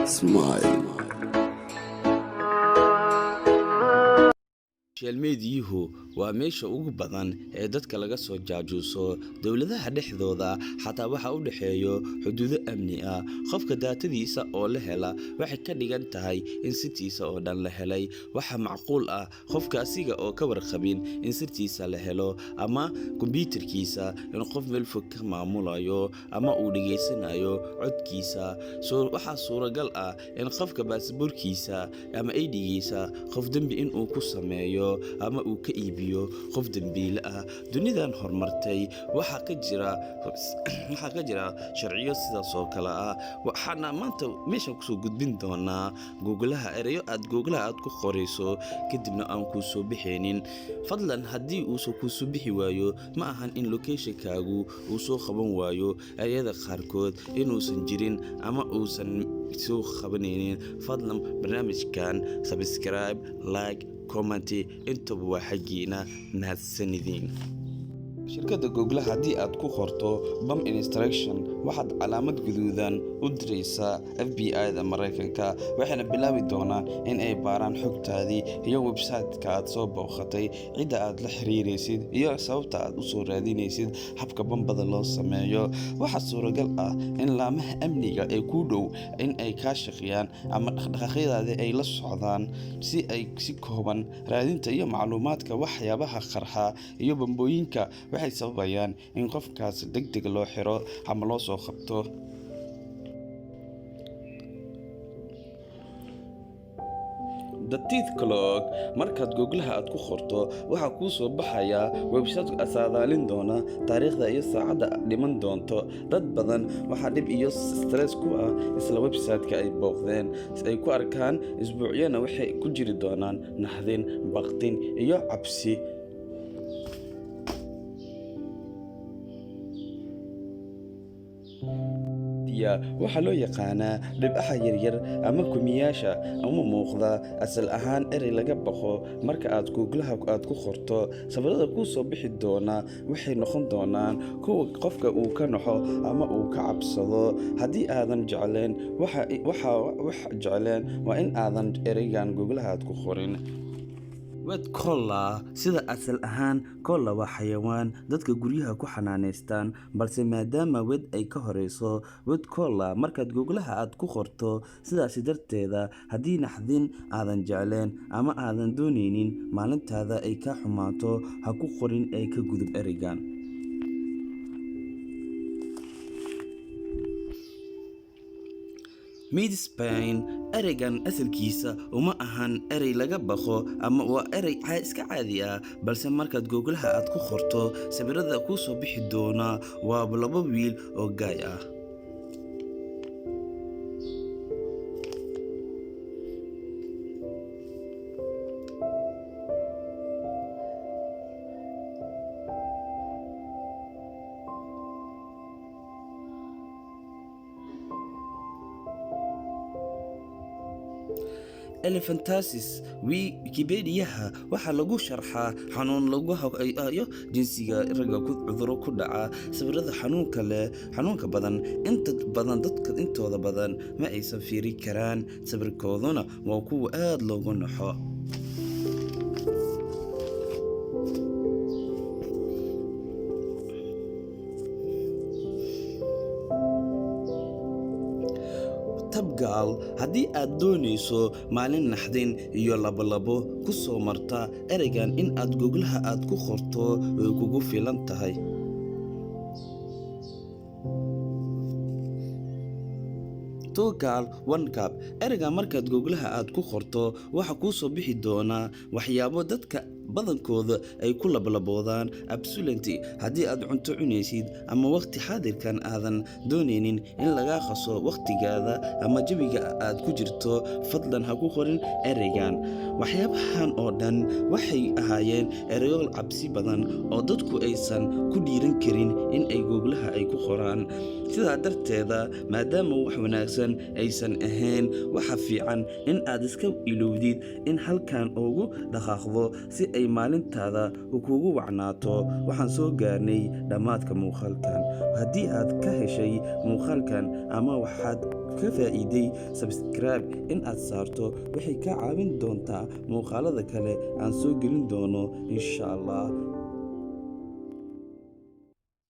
Smile. Social media waa meesha ugu badan ee dadka laga soo jaajuuso dawladaha dhexdooda xataa waxa u dhaxeeyo xuduudo amni ah qofka daatadiisa oo la hela waxay ka dhigan tahay in sirtiisa oo dhan la helay waxa macquul ah qofka asiga oo ka warqabin in sirtiisa la helo ama kombiyuutarkiisa in qof meel fog ka maamulayo ama uu dhageysanayo codkiisa waxa suuragal ah in qofka baasaboorkiisa ama ID-giisa qof dambi in uu ku sameeyo ama uu ka iibiyo qof dambiile ah dunidan horumartay waxa ka jira sharciyo sidaas oo kale ah waxaana maanta meeshan ku soo gudbin doonaa erayo aad ku qorayso kadibna aan ku soo bixinin fadlan haddii uu soo ku soo bixi waayo ma ahan in location-kaagu uu soo qaban waayo erayada qaarkood inuusan jirin ama uusan soo qabanaynin fadlan barnaamijkan subscribe like comment intaba waa xaqiina mahadsanidin shirkadda Google haddii aad ku qorto bam instruction waxaad calaamad guduudan u diraysaa FBI-da Mareykanka waxayna bilaabi doonaan in ay baaraan xogtaadii iyo website-ka aad soo booqatay cidda aad la xiriiraysid iyo sababta aad u soo raadinaysid habka bambada loo sameeyo waxa suuragal ah in laamaha amniga ay ku dhow in ay ka shaqeeyaan ama dhaqdhaqaaqyadaada ay la socdaan si kooban raadinta iyo macluumaadka waxyaabaha qarxa iyo bambooyinka waxay sababayaan in qofkaas degdeg loo xiro ama loo soo qabto The Teeth Clock markaad Google aad ku qorto waxa ku soo baxaya website asaadaalin doona taariikhda iyo saacada dhiman doonto dad badan waxa dhib iyo stress ku ah isla website-ka ay booqdeen si ay ku arkaan isbuucyana waxay ku jiri doonaan naxdin baqtin iyo cabsi waxaa loo yaqaanaa dhibcaha yaryar ama kumiyaasha ama muuqda asal ahaan erey laga baqo marka aad Google aad ku qorto sawirada ku soo bixi doona waxay noqon doonaan kuwa qofka uu ka naxo ama uu ka cabsado haddii aadan jecleen waa in aadan ereygan Google aad ku qorin wed kolla sida asal ahaan kolla waa xayawaan dadka guryaha ku xanaaneystaan balse maadaama wed ay ka horeyso wed kolla markaad Google aad ku qorto sidaas darteeda haddii naxdin aadan jecleen ama aadan dooneynin maalintaada ay ka xumaato ha ku qorin ay ka gudub ereygan Mid-Spain ereygan asalkiisa uma ahan erey laga baqo ama waa erey iska caadi ah balse markaad Google aad ku qorto sawirada ku soo bixi doona waa laba wiil oo gaay ah Elephantiasis Wikipedia waxa lagu sharxaa xanuun lagu hayo jinsiga ragga cudurro ku dhaca sawirada xanuunka badan intooda badan ma aysan fiiri karaan sawirkooduna waa kuwa aad loogu naxo tabgal haddii aad doonayso maalin naxdin iyo labalabo ku soo marta ereygan in aad Google aad ku qorto way kugu filan tahay Togal one cup ereygan markaad Google aad ku qorto waxa ku soo bixi doona waxyaabo dadka badankooda ay ku labalaboodaan absolutely haddii aad cunto cunaysid ama waqti xaadirkan aadan dooneynin in laga qaso waqtigaada ama jawiga aad ku jirto fadlan ha ku qorin ereygan waxyaabahan oo dhan waxay ahaayeen ereyo cabsi badan oo dadku aysan ku dhiiran karin in ay Google ay ku qoraan sidaa darteeda maadaama wax wanaagsan aysan ahayn waxa fiican in aad iska ilowdid in halkan ugu dhaqaaqdo si ay maalintaada kugu wacnaato waxaan soo gaarnay dhamaadka muuqaalkan haddii aad ka heshay muuqaalkan ama waxaad ka faa'iiday subscribe in aad saarto waxay ka caawin doontaa muuqaalada kale aan soo gelin doono insha Allah